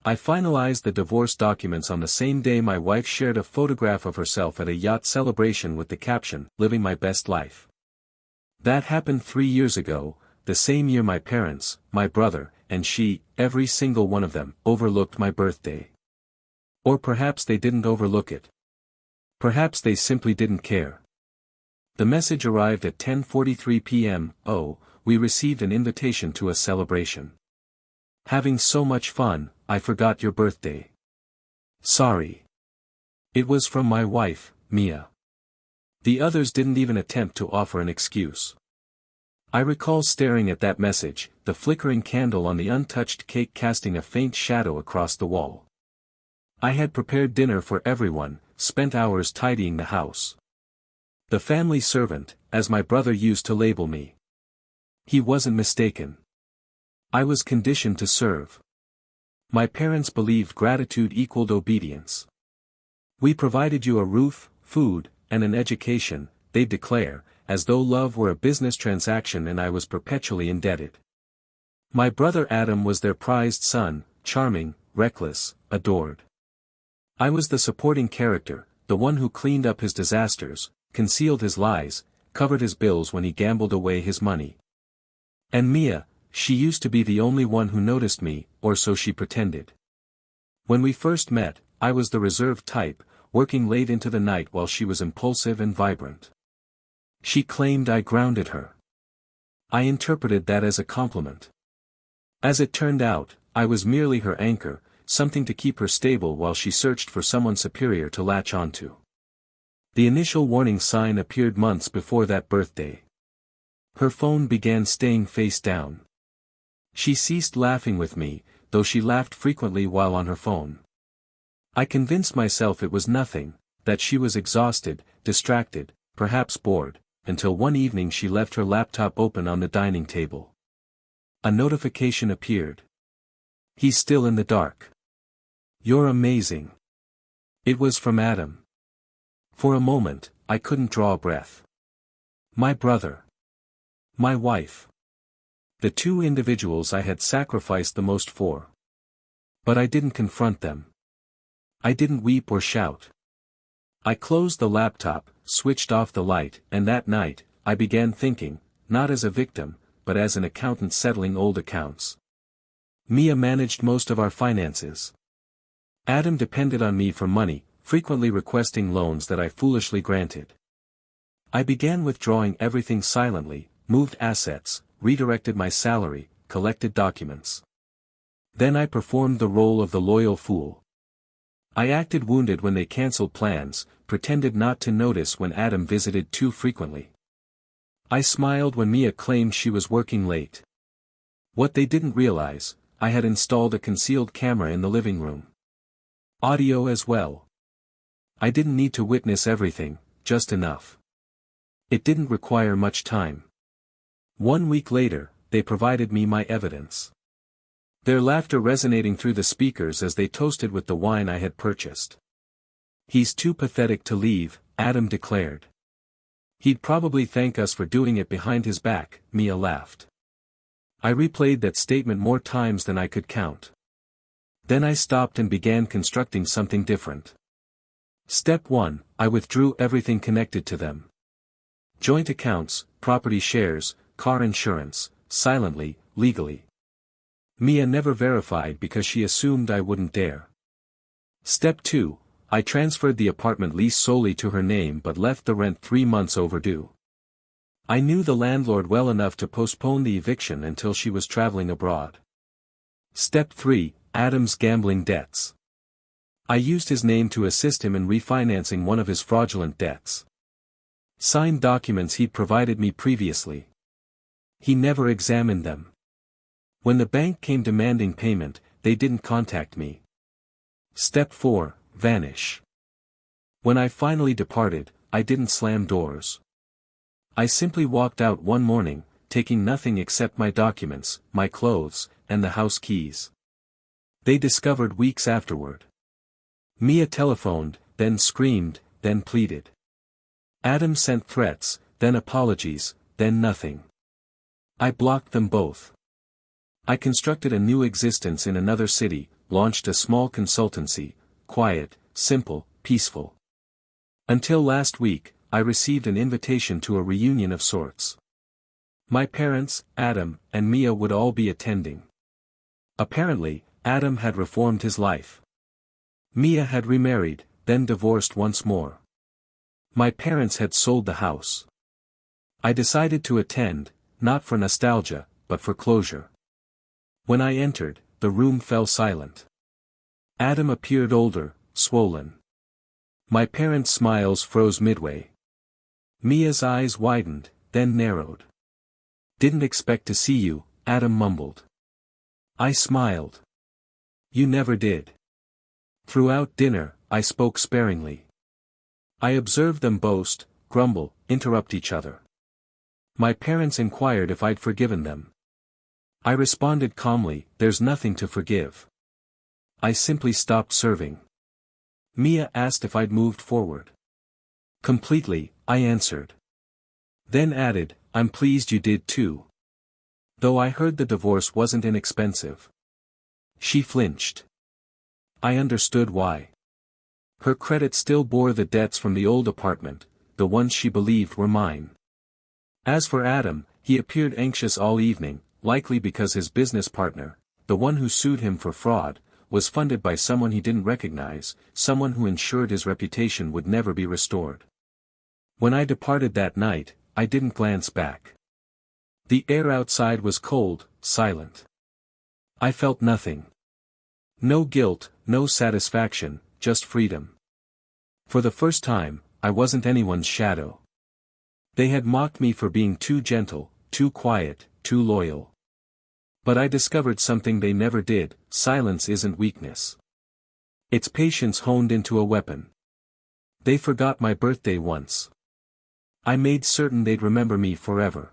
I finalized the divorce documents on the same day my wife shared a photograph of herself at a yacht celebration with the caption, "Living my best life." That happened 3 years ago, the same year my parents, my brother, and she, every single one of them, overlooked my birthday. Or perhaps they didn't overlook it. Perhaps they simply didn't care. The message arrived at 10:43 p.m. "Oh, we received an invitation to a celebration. Having so much fun, I forgot your birthday. Sorry." It was from my wife, Mia. The others didn't even attempt to offer an excuse. I recall staring at that message, the flickering candle on the untouched cake casting a faint shadow across the wall. I had prepared dinner for everyone, spent hours tidying the house. The family servant, as my brother used to label me. He wasn't mistaken. I was conditioned to serve. My parents believed gratitude equaled obedience. "We provided you a roof, food, and an education," they'd declare, as though love were a business transaction and I was perpetually indebted. My brother Adam was their prized son, charming, reckless, adored. I was the supporting character, the one who cleaned up his disasters, concealed his lies, covered his bills when he gambled away his money. And Mia, she used to be the only one who noticed me, or so she pretended. When we first met, I was the reserved type, working late into the night while she was impulsive and vibrant. She claimed I grounded her. I interpreted that as a compliment. As it turned out, I was merely her anchor, something to keep her stable while she searched for someone superior to latch onto. The initial warning sign appeared months before that birthday. Her phone began staying face down. She ceased laughing with me, though she laughed frequently while on her phone. I convinced myself it was nothing, that she was exhausted, distracted, perhaps bored, until one evening she left her laptop open on the dining table. A notification appeared. "He's still in the dark. You're amazing." It was from Adam. For a moment, I couldn't draw a breath. My brother. My wife. The two individuals I had sacrificed the most for. But I didn't confront them. I didn't weep or shout. I closed the laptop, switched off the light, and that night, I began thinking, not as a victim, but as an accountant settling old accounts. Mia managed most of our finances. Adam depended on me for money, frequently requesting loans that I foolishly granted. I began withdrawing everything silently, moved assets, redirected my salary, collected documents. Then I performed the role of the loyal fool. I acted wounded when they canceled plans, pretended not to notice when Adam visited too frequently. I smiled when Mia claimed she was working late. What they didn't realize, I had installed a concealed camera in the living room. Audio as well. I didn't need to witness everything, just enough. It didn't require much time. 1 week later, they provided me my evidence. Their laughter resonating through the speakers as they toasted with the wine I had purchased. "He's too pathetic to leave," Adam declared. "He'd probably thank us for doing it behind his back," Mia laughed. I replayed that statement more times than I could count. Then I stopped and began constructing something different. Step 1, I withdrew everything connected to them. Joint accounts, property shares, car insurance, silently, legally. Mia never verified because she assumed I wouldn't dare. Step 2, I transferred the apartment lease solely to her name but left the rent 3 months overdue. I knew the landlord well enough to postpone the eviction until she was traveling abroad. Step 3, Adam's gambling debts. I used his name to assist him in refinancing one of his fraudulent debts. Signed documents he'd provided me previously. He never examined them. When the bank came demanding payment, they didn't contact me. Step 4, vanish. When I finally departed, I didn't slam doors. I simply walked out one morning, taking nothing except my documents, my clothes, and the house keys. They discovered weeks afterward. Mia telephoned, then screamed, then pleaded. Adam sent threats, then apologies, then nothing. I blocked them both. I constructed a new existence in another city, launched a small consultancy, quiet, simple, peaceful. Until last week, I received an invitation to a reunion of sorts. My parents, Adam, and Mia would all be attending. Apparently, Adam had reformed his life. Mia had remarried, then divorced once more. My parents had sold the house. I decided to attend, not for nostalgia, but for closure. When I entered, the room fell silent. Adam appeared older, swollen. My parents' smiles froze midway. Mia's eyes widened, then narrowed. "Didn't expect to see you," Adam mumbled. I smiled. "You never did." Throughout dinner, I spoke sparingly. I observed them boast, grumble, interrupt each other. My parents inquired if I'd forgiven them. I responded calmly, "There's nothing to forgive." I simply stopped serving. Mia asked if I'd moved forward. "Completely," I answered. Then added, "I'm pleased you did too. Though I heard the divorce wasn't inexpensive." She flinched. I understood why. Her credit still bore the debts from the old apartment, the ones she believed were mine. As for Adam, he appeared anxious all evening, likely because his business partner, the one who sued him for fraud, was funded by someone he didn't recognize, someone who ensured his reputation would never be restored. When I departed that night, I didn't glance back. The air outside was cold, silent. I felt nothing. No guilt, no satisfaction, just freedom. For the first time, I wasn't anyone's shadow. They had mocked me for being too gentle, too quiet, too loyal. But I discovered something they never did: silence isn't weakness. It's patience honed into a weapon. They forgot my birthday once. I made certain they'd remember me forever.